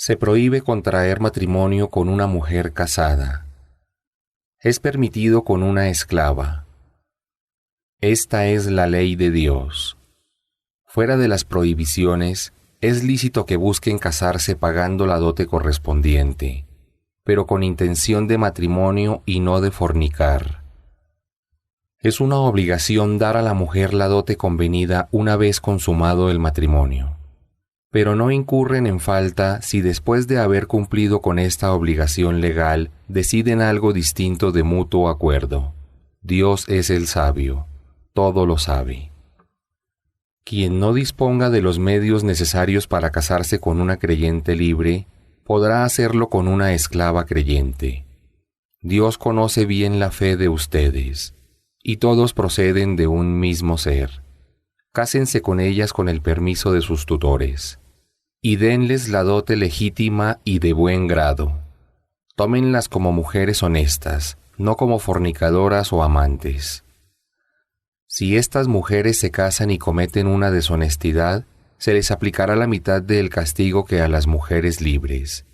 Se prohíbe contraer matrimonio con una mujer casada. Es permitido con una esclava. Esta es la ley de Dios. Fuera de las prohibiciones, es lícito que busquen casarse pagando la dote correspondiente, pero con intención de matrimonio y no de fornicar. Es una obligación dar a la mujer la dote convenida una vez consumado el matrimonio, pero no incurren en falta si después de haber cumplido con esta obligación legal deciden algo distinto de mutuo acuerdo. Dios es el sabio, todo lo sabe. Quien no disponga de los medios necesarios para casarse con una creyente libre, podrá hacerlo con una esclava creyente. Dios conoce bien la fe de ustedes, y todos proceden de un mismo ser. Cásense con ellas con el permiso de sus tutores, y denles la dote legítima y de buen grado. Tómenlas como mujeres honestas, no como fornicadoras o amantes. Si estas mujeres se casan y cometen una deshonestidad, se les aplicará la mitad del castigo que a las mujeres libres.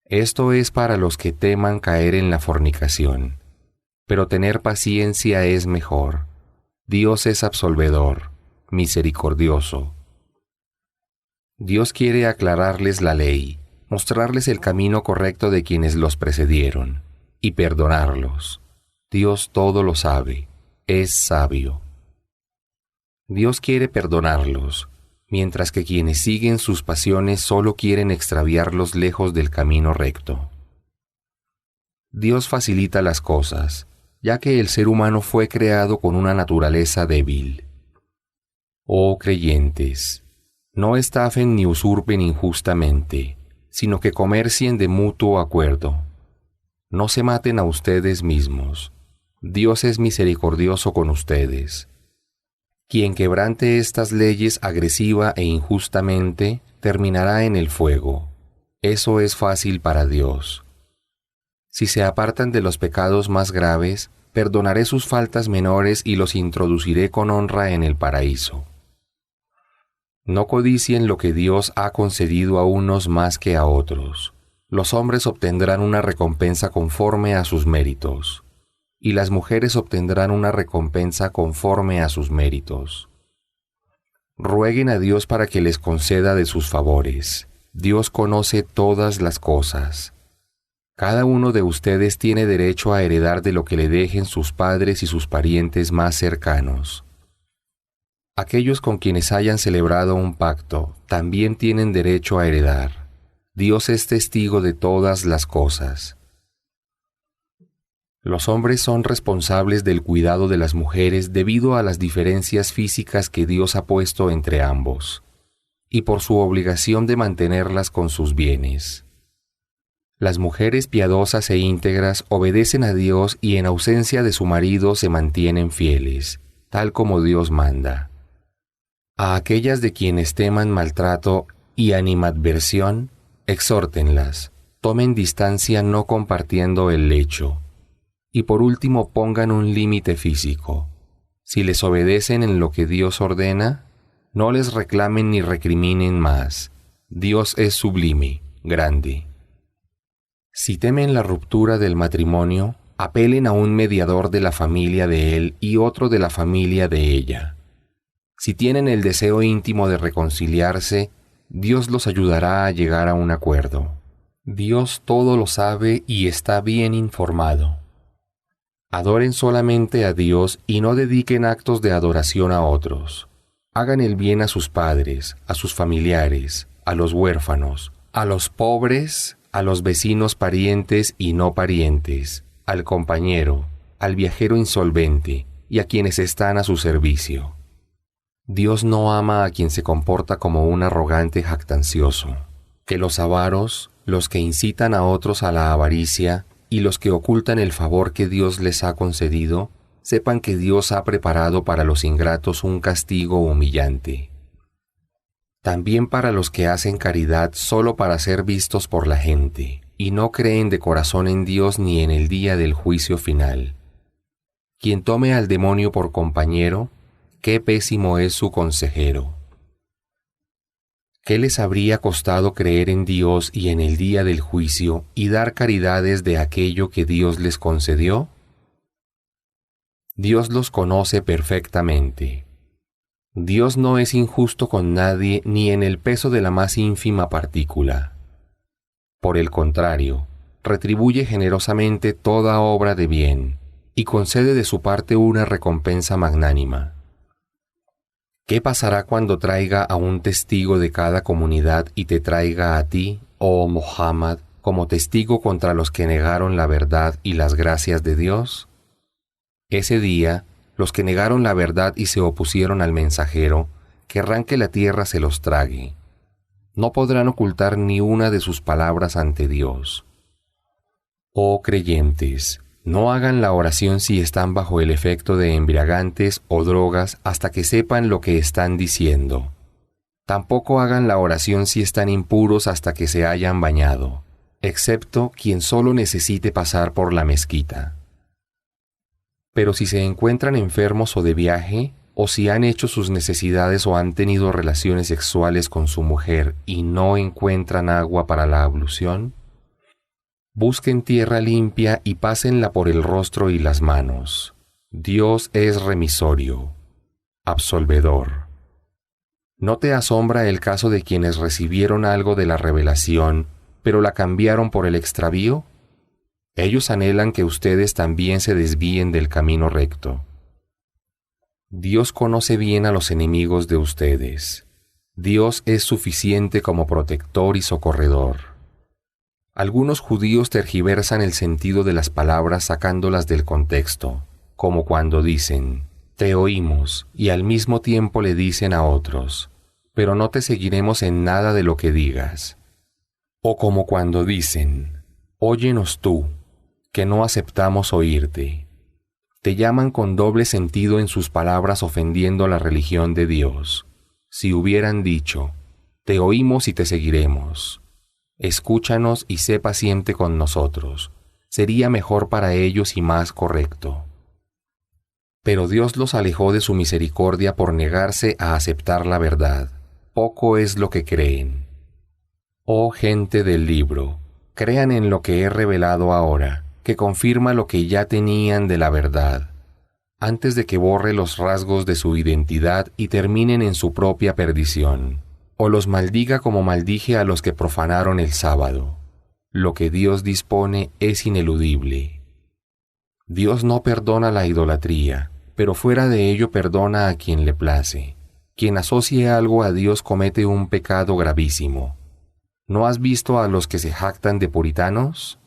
Esto es para los que teman caer en la fornicación. Pero tener paciencia es mejor. Dios es absolvedor, misericordioso. Dios quiere aclararles la ley, mostrarles el camino correcto de quienes los precedieron, y perdonarlos. Dios todo lo sabe. Es sabio. Dios quiere perdonarlos, mientras que quienes siguen sus pasiones solo quieren extraviarlos lejos del camino recto. Dios facilita las cosas, ya que el ser humano fue creado con una naturaleza débil. Oh creyentes, no estafen ni usurpen injustamente, sino que comercien de mutuo acuerdo. No se maten a ustedes mismos. Dios es misericordioso con ustedes. Quien quebrante estas leyes agresiva e injustamente, terminará en el fuego. Eso es fácil para Dios. Si se apartan de los pecados más graves, perdonaré sus faltas menores y los introduciré con honra en el paraíso. No codicien lo que Dios ha concedido a unos más que a otros. Los hombres obtendrán una recompensa conforme a sus méritos, y las mujeres obtendrán una recompensa conforme a sus méritos. Rueguen a Dios para que les conceda de sus favores. Dios conoce todas las cosas. Cada uno de ustedes tiene derecho a heredar de lo que le dejen sus padres y sus parientes más cercanos. Aquellos con quienes hayan celebrado un pacto también tienen derecho a heredar. Dios es testigo de todas las cosas. Los hombres son responsables del cuidado de las mujeres debido a las diferencias físicas que Dios ha puesto entre ambos, y por su obligación de mantenerlas con sus bienes. Las mujeres piadosas e íntegras obedecen a Dios y en ausencia de su marido se mantienen fieles, tal como Dios manda. A aquellas de quienes teman maltrato y animadversión, exhórtenlas, tomen distancia no compartiendo el lecho. Y por último pongan un límite físico. Si les obedecen en lo que Dios ordena, no les reclamen ni recriminen más. Dios es sublime, grande. Si temen la ruptura del matrimonio, apelen a un mediador de la familia de él y otro de la familia de ella. Si tienen el deseo íntimo de reconciliarse, Dios los ayudará a llegar a un acuerdo. Dios todo lo sabe y está bien informado. Adoren solamente a Dios y no dediquen actos de adoración a otros. Hagan el bien a sus padres, a sus familiares, a los huérfanos, a los pobres, a los vecinos parientes y no parientes, al compañero, al viajero insolvente y a quienes están a su servicio. Dios no ama a quien se comporta como un arrogante jactancioso. Que los avaros, los que incitan a otros a la avaricia, y los que ocultan el favor que Dios les ha concedido, sepan que Dios ha preparado para los ingratos un castigo humillante. También para los que hacen caridad solo para ser vistos por la gente, y no creen de corazón en Dios ni en el día del juicio final. Quien tome al demonio por compañero, qué pésimo es su consejero. ¿Qué les habría costado creer en Dios y en el día del juicio y dar caridades de aquello que Dios les concedió? Dios los conoce perfectamente. Dios no es injusto con nadie ni en el peso de la más ínfima partícula. Por el contrario, retribuye generosamente toda obra de bien y concede de su parte una recompensa magnánima. ¿Qué pasará cuando traiga a un testigo de cada comunidad y te traiga a ti, oh Muhammad, como testigo contra los que negaron la verdad y las gracias de Dios? Ese día, los que negaron la verdad y se opusieron al mensajero, querrán que la tierra se los trague. No podrán ocultar ni una de sus palabras ante Dios. Oh creyentes, no hagan la oración si están bajo el efecto de embriagantes o drogas hasta que sepan lo que están diciendo. Tampoco hagan la oración si están impuros hasta que se hayan bañado, excepto quien solo necesite pasar por la mezquita. Pero si se encuentran enfermos o de viaje, o si han hecho sus necesidades o han tenido relaciones sexuales con su mujer y no encuentran agua para la ablución, busquen tierra limpia y pásenla por el rostro y las manos. Dios es remisorio, absolvedor. ¿No te asombra el caso de quienes recibieron algo de la revelación, pero la cambiaron por el extravío? Ellos anhelan que ustedes también se desvíen del camino recto. Dios conoce bien a los enemigos de ustedes. Dios es suficiente como protector y socorredor. Algunos judíos tergiversan el sentido de las palabras sacándolas del contexto, como cuando dicen, te oímos, y al mismo tiempo le dicen a otros, pero no te seguiremos en nada de lo que digas. O como cuando dicen, óyenos tú, que no aceptamos oírte. Te llaman con doble sentido en sus palabras ofendiendo la religión de Dios. Si hubieran dicho, te oímos y te seguiremos. Escúchanos y sé paciente con nosotros. Sería mejor para ellos y más correcto. Pero Dios los alejó de su misericordia por negarse a aceptar la verdad. Poco es lo que creen. Oh gente del libro, crean en lo que he revelado ahora, que confirma lo que ya tenían de la verdad, antes de que borre los rasgos de su identidad y terminen en su propia perdición, o los maldiga como maldije a los que profanaron el sábado. Lo que Dios dispone es ineludible. Dios no perdona la idolatría, pero fuera de ello perdona a quien le place. Quien asocie algo a Dios comete un pecado gravísimo. ¿No has visto a los que se jactan de puritanos?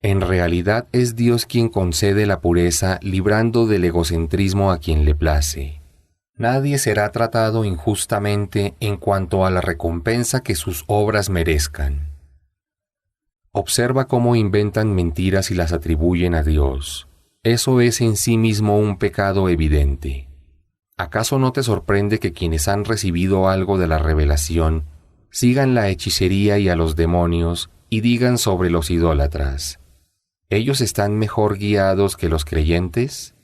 En realidad es Dios quien concede la pureza, librando del egocentrismo a quien le place. Nadie será tratado injustamente en cuanto a la recompensa que sus obras merezcan. Observa cómo inventan mentiras y las atribuyen a Dios. Eso es en sí mismo un pecado evidente. ¿Acaso no te sorprende que quienes han recibido algo de la revelación sigan la hechicería y a los demonios y digan sobre los idólatras? ¿Ellos están mejor guiados que los creyentes?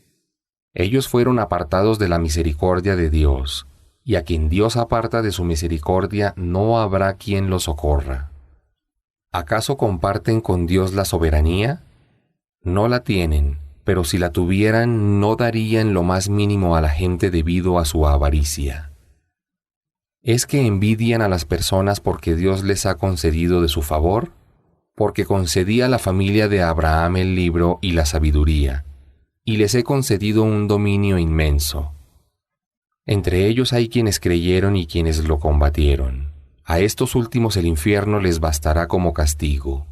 Ellos fueron apartados de la misericordia de Dios, y a quien Dios aparta de su misericordia no habrá quien lo socorra. ¿Acaso comparten con Dios la soberanía? No la tienen, pero si la tuvieran no darían lo más mínimo a la gente debido a su avaricia. ¿Es que envidian a las personas porque Dios les ha concedido de su favor? Porque concedí a la familia de Abraham el libro y la sabiduría, y les he concedido un dominio inmenso. Entre ellos hay quienes creyeron y quienes lo combatieron. A estos últimos el infierno les bastará como castigo.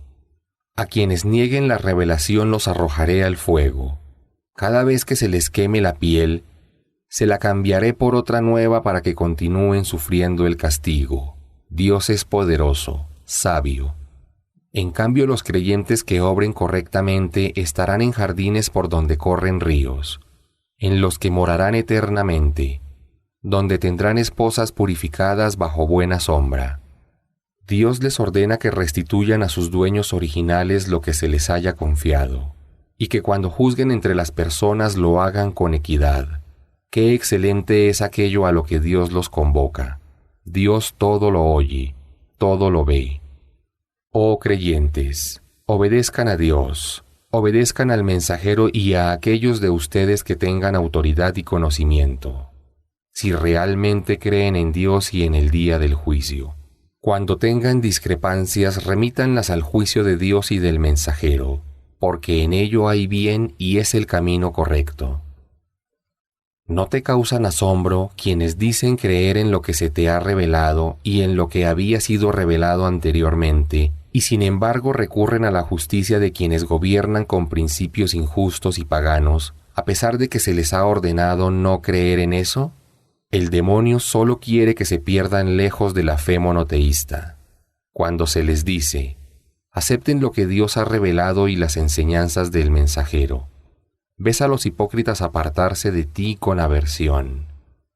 A quienes nieguen la revelación los arrojaré al fuego. Cada vez que se les queme la piel, se la cambiaré por otra nueva para que continúen sufriendo el castigo. Dios es poderoso, sabio. En cambio, los creyentes que obren correctamente estarán en jardines por donde corren ríos, en los que morarán eternamente, donde tendrán esposas purificadas bajo buena sombra. Dios les ordena que restituyan a sus dueños originales lo que se les haya confiado, y que cuando juzguen entre las personas lo hagan con equidad. Qué excelente es aquello a lo que Dios los convoca. Dios todo lo oye, todo lo ve. Oh creyentes, obedezcan a Dios, obedezcan al mensajero y a aquellos de ustedes que tengan autoridad y conocimiento, si realmente creen en Dios y en el día del juicio. Cuando tengan discrepancias, remítanlas al juicio de Dios y del mensajero, porque en ello hay bien y es el camino correcto. ¿No te causan asombro quienes dicen creer en lo que se te ha revelado y en lo que había sido revelado anteriormente, y sin embargo recurren a la justicia de quienes gobiernan con principios injustos y paganos, a pesar de que se les ha ordenado no creer en eso? El demonio solo quiere que se pierdan lejos de la fe monoteísta. Cuando se les dice, acepten lo que Dios ha revelado y las enseñanzas del mensajero, ves a los hipócritas apartarse de ti con aversión.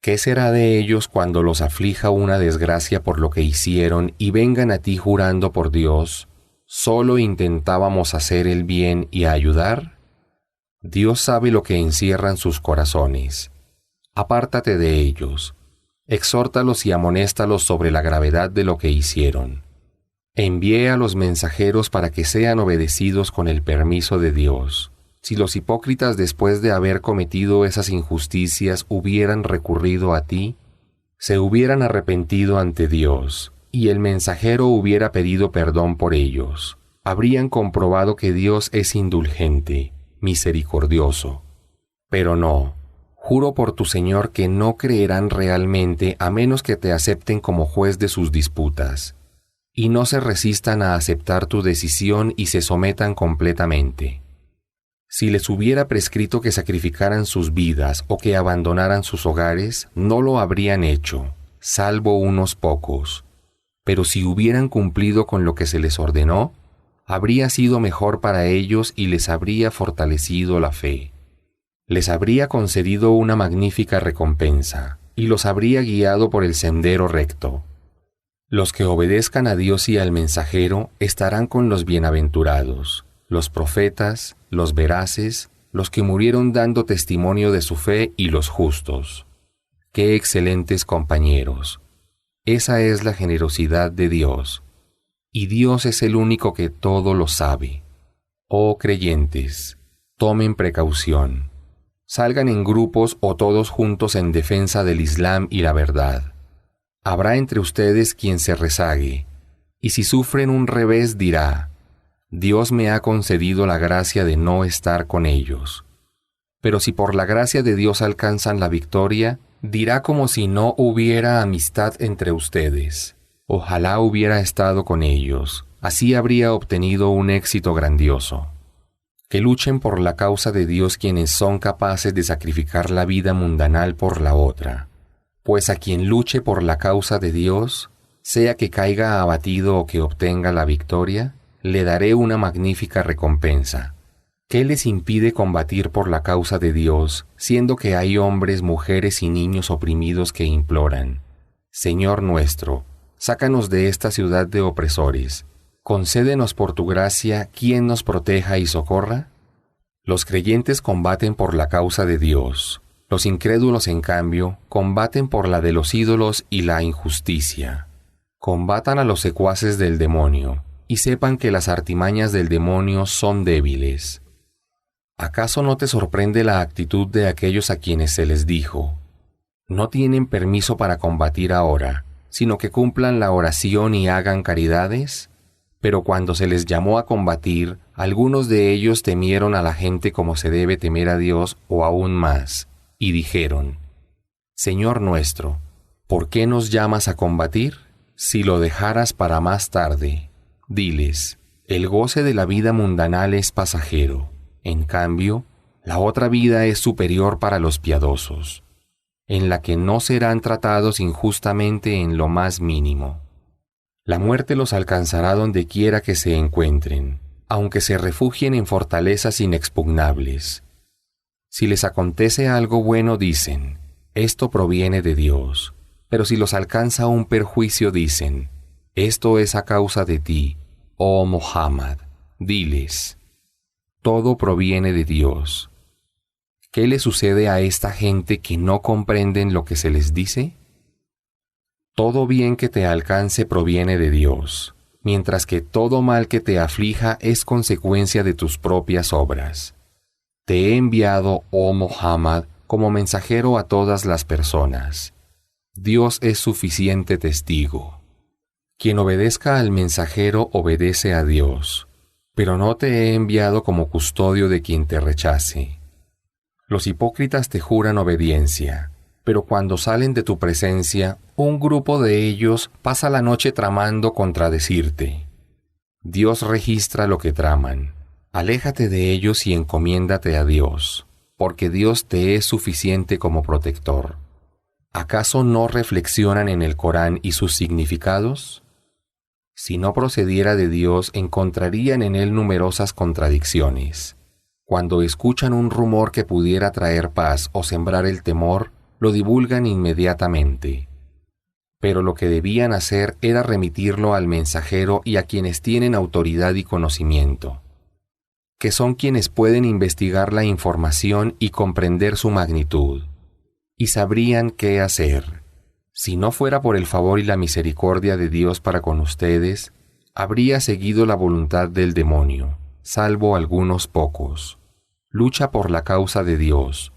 ¿Qué será de ellos cuando los aflija una desgracia por lo que hicieron y vengan a ti jurando por Dios, solo intentábamos hacer el bien y ayudar? Dios sabe lo que encierran sus corazones. Apártate de ellos, exhórtalos y amonéstalos sobre la gravedad de lo que hicieron. Envié a los mensajeros para que sean obedecidos con el permiso de Dios. Si los hipócritas después de haber cometido esas injusticias hubieran recurrido a ti, se hubieran arrepentido ante Dios, y el mensajero hubiera pedido perdón por ellos, habrían comprobado que Dios es indulgente, misericordioso. Pero no, juro por tu Señor que no creerán realmente a menos que te acepten como juez de sus disputas, y no se resistan a aceptar tu decisión y se sometan completamente. Si les hubiera prescrito que sacrificaran sus vidas o que abandonaran sus hogares, no lo habrían hecho, salvo unos pocos. Pero si hubieran cumplido con lo que se les ordenó, habría sido mejor para ellos y les habría fortalecido la fe. Les habría concedido una magnífica recompensa y los habría guiado por el sendero recto. Los que obedezcan a Dios y al mensajero estarán con los bienaventurados, los profetas, los veraces, los que murieron dando testimonio de su fe y los justos. ¡Qué excelentes compañeros! Esa es la generosidad de Dios, y Dios es el único que todo lo sabe. Oh creyentes, tomen precaución. Salgan en grupos o todos juntos en defensa del Islam y la verdad. Habrá entre ustedes quien se rezague, y si sufren un revés dirá, Dios me ha concedido la gracia de no estar con ellos. Pero si por la gracia de Dios alcanzan la victoria, dirá como si no hubiera amistad entre ustedes. Ojalá hubiera estado con ellos, así habría obtenido un éxito grandioso. Que luchen por la causa de Dios quienes son capaces de sacrificar la vida mundanal por la otra. Pues a quien luche por la causa de Dios, sea que caiga abatido o que obtenga la victoria, le daré una magnífica recompensa. ¿Qué les impide combatir por la causa de Dios, siendo que hay hombres, mujeres y niños oprimidos que imploran? Señor nuestro, sácanos de esta ciudad de opresores. Concédenos por tu gracia quien nos proteja y socorra. Los creyentes combaten por la causa de Dios. Los incrédulos, en cambio, combaten por la de los ídolos y la injusticia. Combatan a los secuaces del demonio, y sepan que las artimañas del demonio son débiles. ¿Acaso no te sorprende la actitud de aquellos a quienes se les dijo, no tienen permiso para combatir ahora, sino que cumplan la oración y hagan caridades? Pero cuando se les llamó a combatir, algunos de ellos temieron a la gente como se debe temer a Dios o aún más, y dijeron, Señor nuestro, ¿por qué nos llamas a combatir? Si lo dejaras para más tarde. Diles, el goce de la vida mundanal es pasajero, en cambio, la otra vida es superior para los piadosos, en la que no serán tratados injustamente en lo más mínimo. La muerte los alcanzará donde quiera que se encuentren, aunque se refugien en fortalezas inexpugnables. Si les acontece algo bueno dicen, esto proviene de Dios, pero si los alcanza un perjuicio dicen, esto es a causa de ti, oh Muhammad. Diles, todo proviene de Dios. ¿Qué le sucede a esta gente que no comprenden lo que se les dice? Todo bien que te alcance proviene de Dios, mientras que todo mal que te aflija es consecuencia de tus propias obras. Te he enviado, oh Muhammad, como mensajero a todas las personas. Dios es suficiente testigo. Quien obedezca al mensajero obedece a Dios, pero no te he enviado como custodio de quien te rechace. Los hipócritas te juran obediencia, pero cuando salen de tu presencia, un grupo de ellos pasa la noche tramando contradecirte. Dios registra lo que traman. Aléjate de ellos y encomiéndate a Dios, porque Dios te es suficiente como protector. ¿Acaso no reflexionan en el Corán y sus significados? Si no procediera de Dios, encontrarían en él numerosas contradicciones. Cuando escuchan un rumor que pudiera traer paz o sembrar el temor, lo divulgan inmediatamente. Pero lo que debían hacer era remitirlo al mensajero y a quienes tienen autoridad y conocimiento, que son quienes pueden investigar la información y comprender su magnitud, y sabrían qué hacer. Si no fuera por el favor y la misericordia de Dios para con ustedes, habría seguido la voluntad del demonio, salvo algunos pocos. Lucha por la causa de Dios.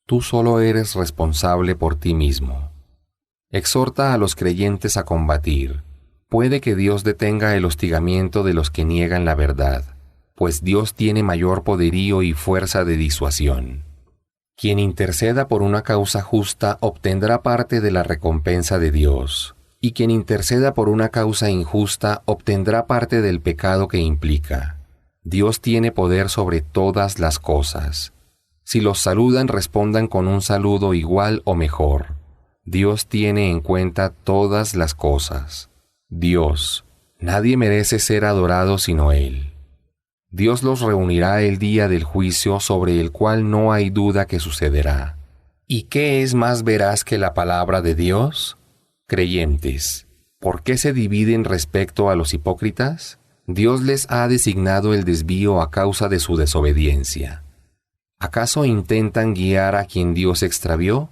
Tú solo eres responsable por ti mismo. Exhorta a los creyentes a combatir. Puede que Dios detenga el hostigamiento de los que niegan la verdad, pues Dios tiene mayor poderío y fuerza de disuasión. Quien interceda por una causa justa obtendrá parte de la recompensa de Dios, y quien interceda por una causa injusta obtendrá parte del pecado que implica. Dios tiene poder sobre todas las cosas. Si los saludan, respondan con un saludo igual o mejor. Dios tiene en cuenta todas las cosas. Dios, nadie merece ser adorado sino Él. Dios los reunirá el día del juicio sobre el cual no hay duda que sucederá. ¿Y qué es más veraz que la palabra de Dios? Creyentes, ¿por qué se dividen respecto a los hipócritas? Dios les ha designado el desvío a causa de su desobediencia. ¿Acaso intentan guiar a quien Dios extravió?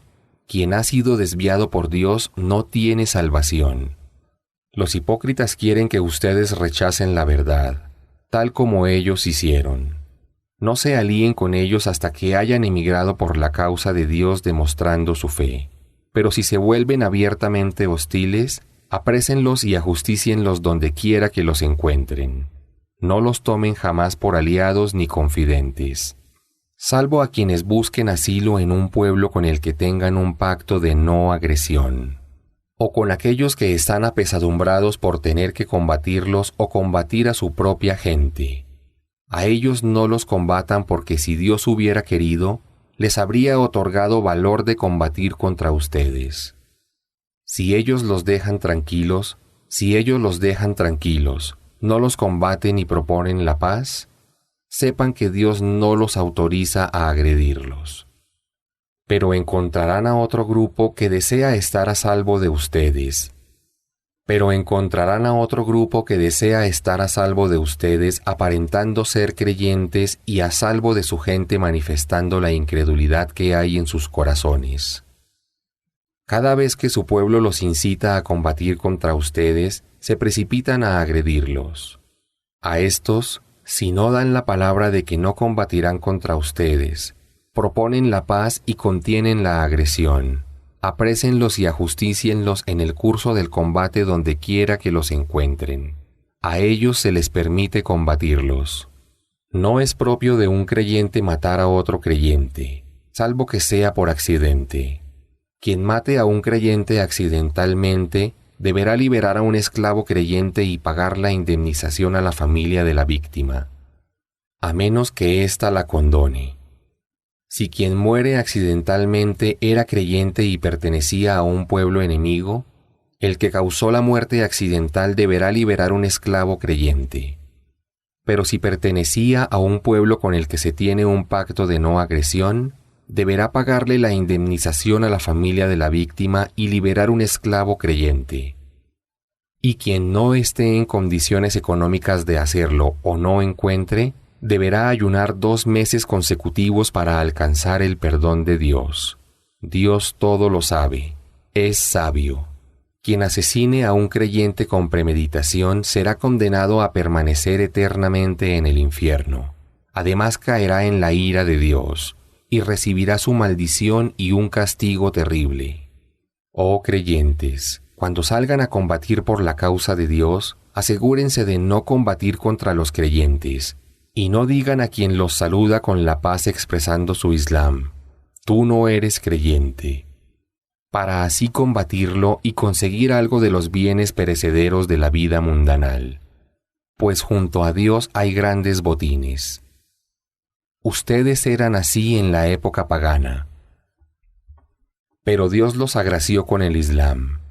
Quien ha sido desviado por Dios no tiene salvación. Los hipócritas quieren que ustedes rechacen la verdad, tal como ellos hicieron. No se alíen con ellos hasta que hayan emigrado por la causa de Dios demostrando su fe. Pero si se vuelven abiertamente hostiles, aprésenlos y ajustícienlos donde quiera que los encuentren. No los tomen jamás por aliados ni confidentes, salvo a quienes busquen asilo en un pueblo con el que tengan un pacto de no agresión, o con aquellos que están apesadumbrados por tener que combatirlos o combatir a su propia gente. A ellos no los combatan porque si Dios hubiera querido, les habría otorgado valor de combatir contra ustedes. Si ellos los dejan tranquilos, no los combaten y proponen la paz, sepan que Dios no los autoriza a agredirlos. Pero encontrarán a otro grupo que desea estar a salvo de ustedes. Aparentando ser creyentes y a salvo de su gente manifestando la incredulidad que hay en sus corazones. Cada vez que su pueblo los incita a combatir contra ustedes, se precipitan a agredirlos. A estos, si no dan la palabra de que no combatirán contra ustedes, proponen la paz y contienen la agresión. Aprésenlos y ajustícienlos en el curso del combate donde quiera que los encuentren. A ellos se les permite combatirlos. No es propio de un creyente matar a otro creyente, salvo que sea por accidente. Quien mate a un creyente accidentalmente deberá liberar a un esclavo creyente y pagar la indemnización a la familia de la víctima, a menos que ésta la condone. Si quien muere accidentalmente era creyente y pertenecía a un pueblo enemigo, el que causó la muerte accidental deberá liberar un esclavo creyente. Pero si pertenecía a un pueblo con el que se tiene un pacto de no agresión, deberá pagarle la indemnización a la familia de la víctima y liberar un esclavo creyente. Y quien no esté en condiciones económicas de hacerlo o no encuentre, deberá ayunar 2 meses consecutivos para alcanzar el perdón de Dios. Dios todo lo sabe, es sabio. Quien asesine a un creyente con premeditación será condenado a permanecer eternamente en el infierno. Además caerá en la ira de Dios y recibirá su maldición y un castigo terrible. Oh creyentes, cuando salgan a combatir por la causa de Dios, asegúrense de no combatir contra los creyentes, y no digan a quien los saluda con la paz expresando su Islam: tú no eres creyente, para así combatirlo y conseguir algo de los bienes perecederos de la vida mundanal, pues junto a Dios hay grandes botines. Ustedes eran así en la época pagana, pero Dios los agració con el Islam.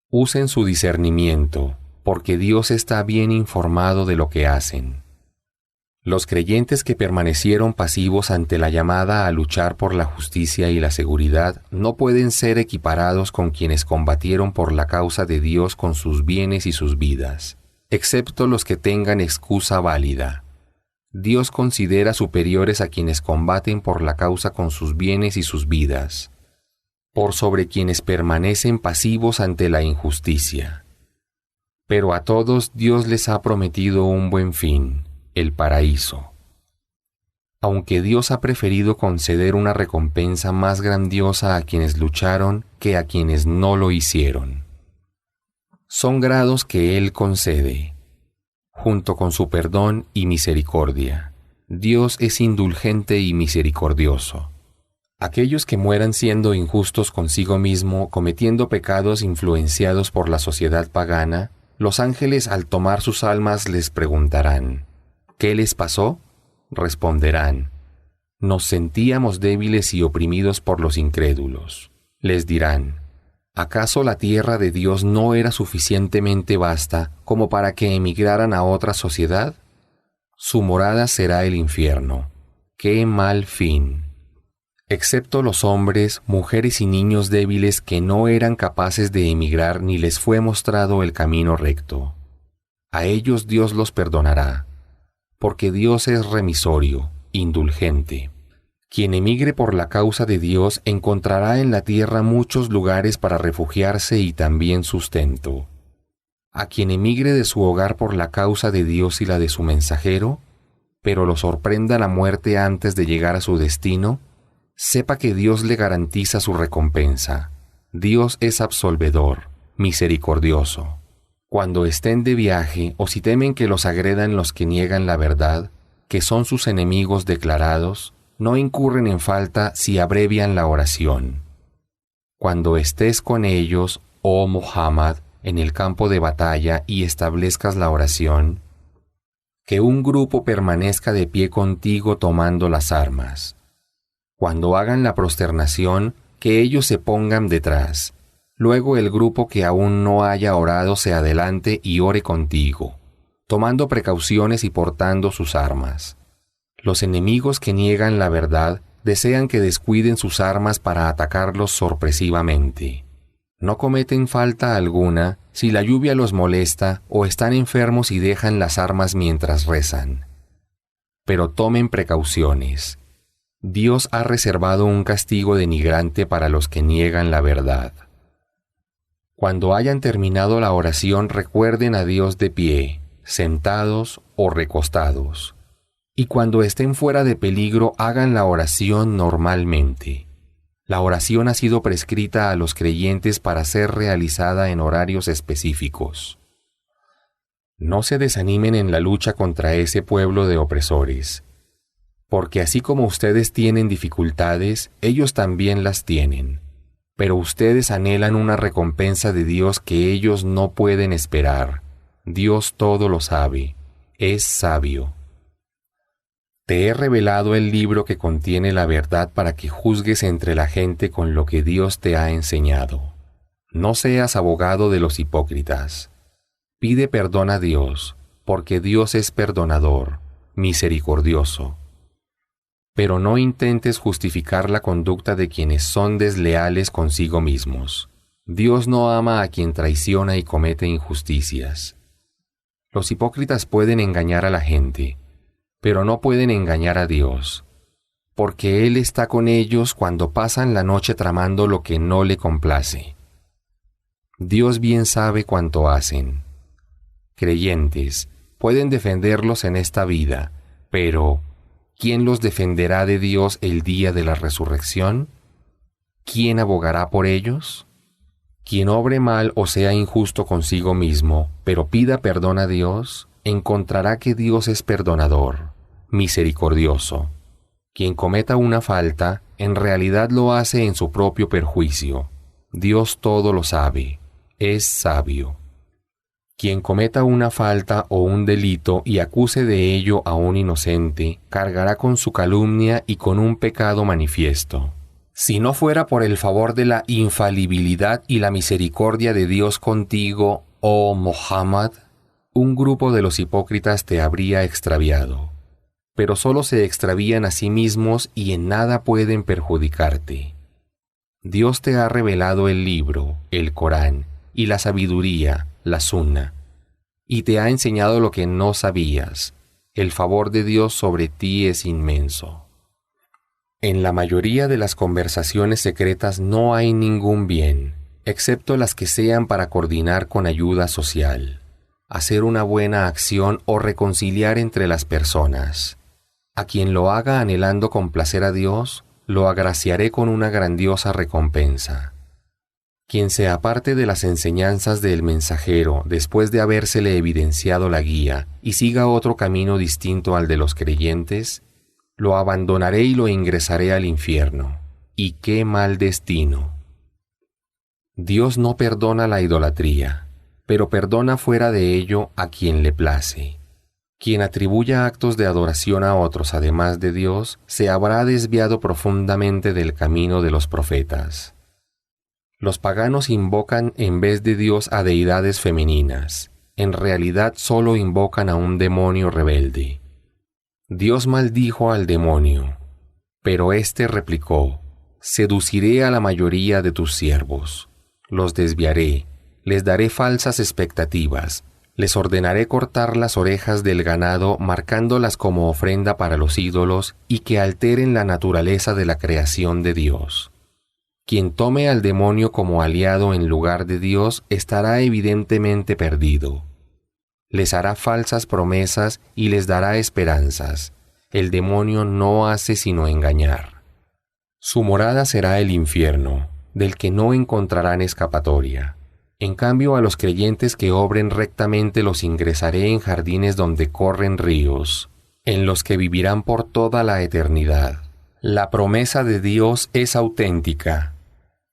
Usen su discernimiento, porque Dios está bien informado de lo que hacen. Los creyentes que permanecieron pasivos ante la llamada a luchar por la justicia y la seguridad no pueden ser equiparados con quienes combatieron por la causa de Dios con sus bienes y sus vidas, excepto los que tengan excusa válida. Dios considera superiores a quienes combaten por la causa con sus bienes y sus vidas, por sobre quienes permanecen pasivos ante la injusticia. Pero a todos Dios les ha prometido un buen fin, el paraíso. Aunque Dios ha preferido conceder una recompensa más grandiosa a quienes lucharon que a quienes no lo hicieron. Son grados que Él concede, junto con su perdón y misericordia. Dios es indulgente y misericordioso. Aquellos que mueran siendo injustos consigo mismo, cometiendo pecados influenciados por la sociedad pagana, los ángeles al tomar sus almas les preguntarán: ¿qué les pasó? Responderán: nos sentíamos débiles y oprimidos por los incrédulos. Les dirán: ¿acaso la tierra de Dios no era suficientemente vasta como para que emigraran a otra sociedad? Su morada será el infierno. ¡Qué mal fin! Excepto los hombres, mujeres y niños débiles que no eran capaces de emigrar ni les fue mostrado el camino recto. A ellos Dios los perdonará, porque Dios es remisorio, indulgente. Quien emigre por la causa de Dios encontrará en la tierra muchos lugares para refugiarse y también sustento. A quien emigre de su hogar por la causa de Dios y la de su mensajero, pero lo sorprenda la muerte antes de llegar a su destino, sepa que Dios le garantiza su recompensa. Dios es absolvedor, misericordioso. Cuando estén de viaje o si temen que los agredan los que niegan la verdad, que son sus enemigos declarados, no incurren en falta si abrevian la oración. Cuando estés con ellos, oh Muhammad, en el campo de batalla y establezcas la oración, que un grupo permanezca de pie contigo tomando las armas. Cuando hagan la prosternación, que ellos se pongan detrás. Luego el grupo que aún no haya orado se adelante y ore contigo, tomando precauciones y portando sus armas. Los enemigos que niegan la verdad desean que descuiden sus armas para atacarlos sorpresivamente. No cometen falta alguna si la lluvia los molesta o están enfermos y dejan las armas mientras rezan. Pero tomen precauciones. Dios ha reservado un castigo denigrante para los que niegan la verdad. Cuando hayan terminado la oración, recuerden a Dios de pie, sentados o recostados. Y cuando estén fuera de peligro, hagan la oración normalmente. La oración ha sido prescrita a los creyentes para ser realizada en horarios específicos. No se desanimen en la lucha contra ese pueblo de opresores, porque así como ustedes tienen dificultades, ellos también las tienen. Pero ustedes anhelan una recompensa de Dios que ellos no pueden esperar. Dios todo lo sabe, es sabio. Te he revelado el libro que contiene la verdad para que juzgues entre la gente con lo que Dios te ha enseñado. No seas abogado de los hipócritas. Pide perdón a Dios, porque Dios es perdonador, misericordioso. Pero no intentes justificar la conducta de quienes son desleales consigo mismos. Dios no ama a quien traiciona y comete injusticias. Los hipócritas pueden engañar a la gente, pero no pueden engañar a Dios, porque Él está con ellos cuando pasan la noche tramando lo que no le complace. Dios bien sabe cuánto hacen. Creyentes pueden defenderlos en esta vida, pero ¿quién los defenderá de Dios el día de la resurrección? ¿Quién abogará por ellos? Quien obre mal o sea injusto consigo mismo, pero pida perdón a Dios, encontrará que Dios es perdonador, misericordioso. Quien cometa una falta, en realidad lo hace en su propio perjuicio. Dios todo lo sabe, es sabio. Quien cometa una falta o un delito y acuse de ello a un inocente, cargará con su calumnia y con un pecado manifiesto. Si no fuera por el favor de la infalibilidad y la misericordia de Dios contigo, oh Muhammad, un grupo de los hipócritas te habría extraviado. Pero solo se extravían a sí mismos y en nada pueden perjudicarte. Dios te ha revelado el libro, el Corán, y la sabiduría, la Sunna, y te ha enseñado lo que no sabías. El favor de Dios sobre ti es inmenso. En la mayoría de las conversaciones secretas no hay ningún bien, excepto las que sean para coordinar con ayuda social, hacer una buena acción o reconciliar entre las personas. A quien lo haga anhelando complacer a Dios, lo agraciaré con una grandiosa recompensa. Quien se aparte de las enseñanzas del mensajero después de habérsele evidenciado la guía y siga otro camino distinto al de los creyentes, lo abandonaré y lo ingresaré al infierno. ¡Y qué mal destino! Dios no perdona la idolatría, pero perdona fuera de ello a quien le place. Quien atribuya actos de adoración a otros además de Dios, se habrá desviado profundamente del camino de los profetas. Los paganos invocan en vez de Dios a deidades femeninas. En realidad solo invocan a un demonio rebelde. Dios maldijo al demonio, pero éste replicó: seduciré a la mayoría de tus siervos, los desviaré, les daré falsas expectativas, les ordenaré cortar las orejas del ganado marcándolas como ofrenda para los ídolos y que alteren la naturaleza de la creación de Dios. Quien tome al demonio como aliado en lugar de Dios estará evidentemente perdido. Les hará falsas promesas y les dará esperanzas. El demonio no hace sino engañar. Su morada será el infierno, del que no encontrarán escapatoria. En cambio, a los creyentes que obren rectamente los ingresaré en jardines donde corren ríos, en los que vivirán por toda la eternidad. La promesa de Dios es auténtica.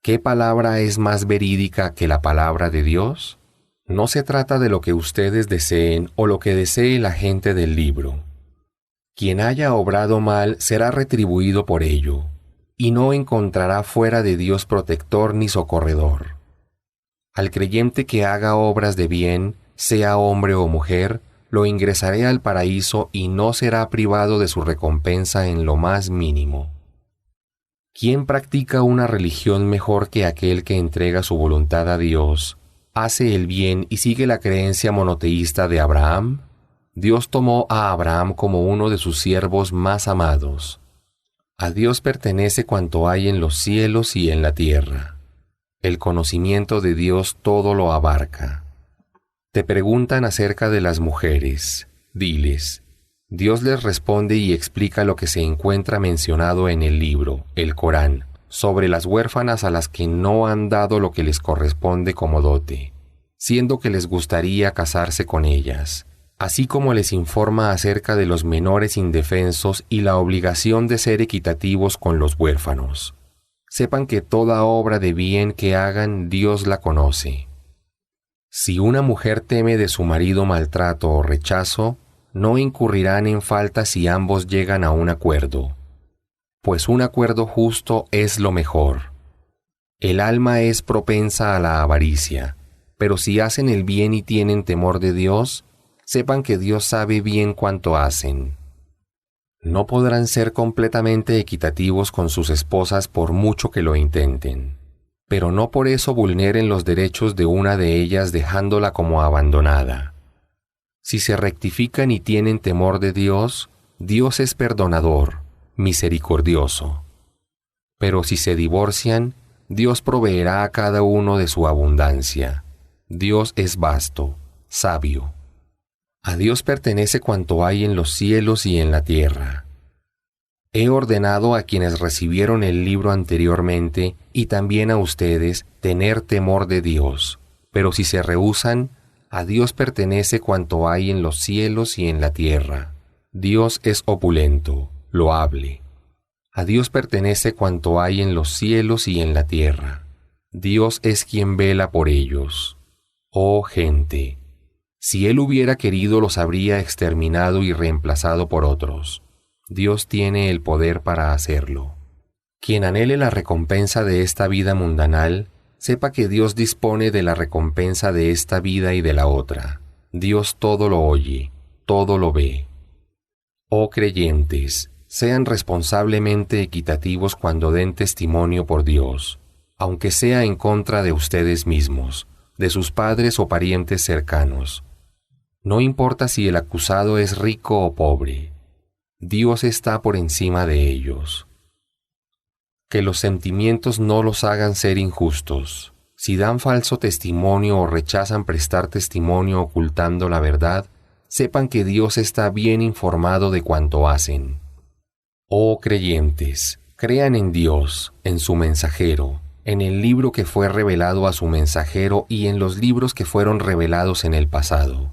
¿Qué palabra es más verídica que la palabra de Dios? No se trata de lo que ustedes deseen o lo que desee la gente del libro. Quien haya obrado mal será retribuido por ello, y no encontrará fuera de Dios protector ni socorredor. Al creyente que haga obras de bien, sea hombre o mujer, lo ingresaré al paraíso y no será privado de su recompensa en lo más mínimo. ¿Quién practica una religión mejor que aquel que entrega su voluntad a Dios, hace el bien y sigue la creencia monoteísta de Abraham? Dios tomó a Abraham como uno de sus siervos más amados. A Dios pertenece cuanto hay en los cielos y en la tierra. El conocimiento de Dios todo lo abarca. Te preguntan acerca de las mujeres. Diles: Dios les responde y explica lo que se encuentra mencionado en el libro, el Corán, sobre las huérfanas a las que no han dado lo que les corresponde como dote, siendo que les gustaría casarse con ellas, así como les informa acerca de los menores indefensos y la obligación de ser equitativos con los huérfanos. Sepan que toda obra de bien que hagan Dios la conoce. Si una mujer teme de su marido maltrato o rechazo, no incurrirán en falta si ambos llegan a un acuerdo, pues un acuerdo justo es lo mejor. El alma es propensa a la avaricia, pero si hacen el bien y tienen temor de Dios, sepan que Dios sabe bien cuánto hacen. No podrán ser completamente equitativos con sus esposas por mucho que lo intenten, pero no por eso vulneren los derechos de una de ellas dejándola como abandonada. Si se rectifican y tienen temor de Dios, Dios es perdonador, misericordioso. Pero si se divorcian, Dios proveerá a cada uno de su abundancia. Dios es vasto, sabio. A Dios pertenece cuanto hay en los cielos y en la tierra. He ordenado a quienes recibieron el libro anteriormente y también a ustedes tener temor de Dios, pero si se rehúsan, a Dios pertenece cuanto hay en los cielos y en la tierra. Dios es opulento, loable. A Dios pertenece cuanto hay en los cielos y en la tierra. Dios es quien vela por ellos. Oh gente, si Él hubiera querido los habría exterminado y reemplazado por otros. Dios tiene el poder para hacerlo. Quien anhele la recompensa de esta vida mundanal, sepa que Dios dispone de la recompensa de esta vida y de la otra. Dios todo lo oye, todo lo ve. Oh creyentes, sean responsablemente equitativos cuando den testimonio por Dios, aunque sea en contra de ustedes mismos, de sus padres o parientes cercanos. No importa si el acusado es rico o pobre. Dios está por encima de ellos. Que los sentimientos no los hagan ser injustos. Si dan falso testimonio o rechazan prestar testimonio ocultando la verdad, sepan que Dios está bien informado de cuanto hacen. Oh creyentes, crean en Dios, en su mensajero, en el libro que fue revelado a su mensajero y en los libros que fueron revelados en el pasado.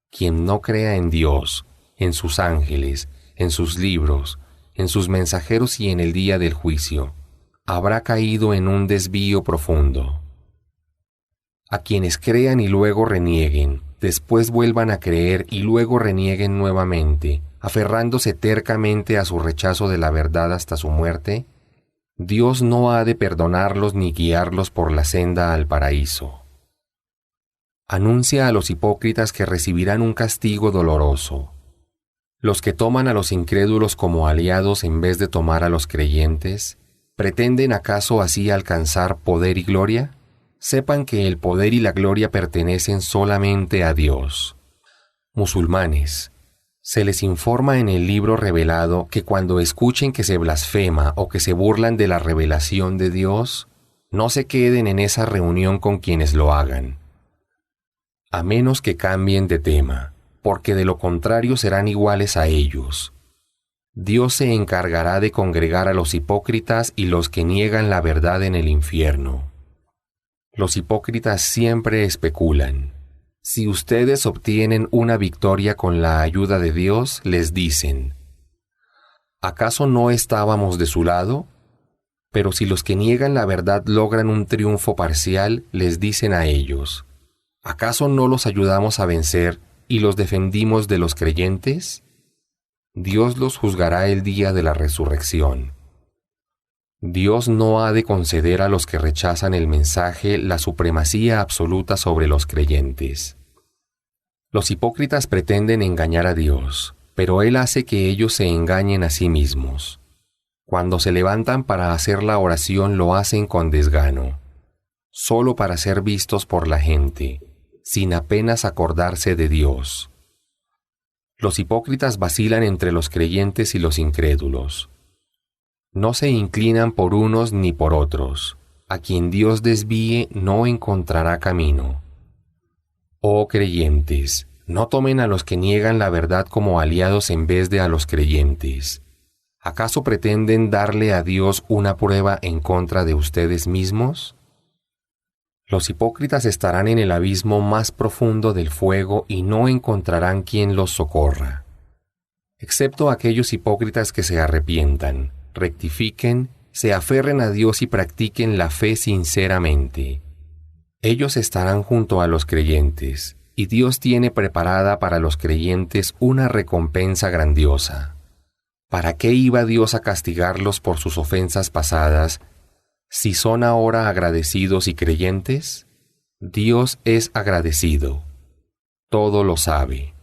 Quien no crea en Dios, en sus ángeles, en sus libros, en sus mensajeros y en el día del juicio, habrá caído en un desvío profundo. A quienes crean y luego renieguen, después vuelvan a creer y luego renieguen nuevamente, aferrándose tercamente a su rechazo de la verdad hasta su muerte, Dios no ha de perdonarlos ni guiarlos por la senda al paraíso. Anuncia a los hipócritas que recibirán un castigo doloroso. Los que toman a los incrédulos como aliados en vez de tomar a los creyentes, ¿pretenden acaso así alcanzar poder y gloria? Sepan que el poder y la gloria pertenecen solamente a Dios. Musulmanes, se les informa en el libro revelado que cuando escuchen que se blasfema o que se burlan de la revelación de Dios, no se queden en esa reunión con quienes lo hagan, a menos que cambien de tema, porque de lo contrario serán iguales a ellos. Dios se encargará de congregar a los hipócritas y los que niegan la verdad en el infierno. Los hipócritas siempre especulan. Si ustedes obtienen una victoria con la ayuda de Dios, les dicen, ¿acaso no estábamos de su lado? Pero si los que niegan la verdad logran un triunfo parcial, les dicen a ellos, ¿acaso no los ayudamos a vencer y los defendimos de los creyentes? Dios los juzgará el día de la resurrección. Dios no ha de conceder a los que rechazan el mensaje la supremacía absoluta sobre los creyentes. Los hipócritas pretenden engañar a Dios, pero Él hace que ellos se engañen a sí mismos. Cuando se levantan para hacer la oración lo hacen con desgano, solo para ser vistos por la gente, sin apenas acordarse de Dios. Los hipócritas vacilan entre los creyentes y los incrédulos. No se inclinan por unos ni por otros. A quien Dios desvíe no encontrará camino. Oh creyentes, no tomen a los que niegan la verdad como aliados en vez de a los creyentes. ¿Acaso pretenden darle a Dios una prueba en contra de ustedes mismos? Los hipócritas estarán en el abismo más profundo del fuego y no encontrarán quien los socorra. Excepto aquellos hipócritas que se arrepientan, rectifiquen, se aferren a Dios y practiquen la fe sinceramente. Ellos estarán junto a los creyentes, y Dios tiene preparada para los creyentes una recompensa grandiosa. ¿Para qué iba Dios a castigarlos por sus ofensas pasadas, si son ahora agradecidos y creyentes? Dios es agradecido. Todo lo sabe.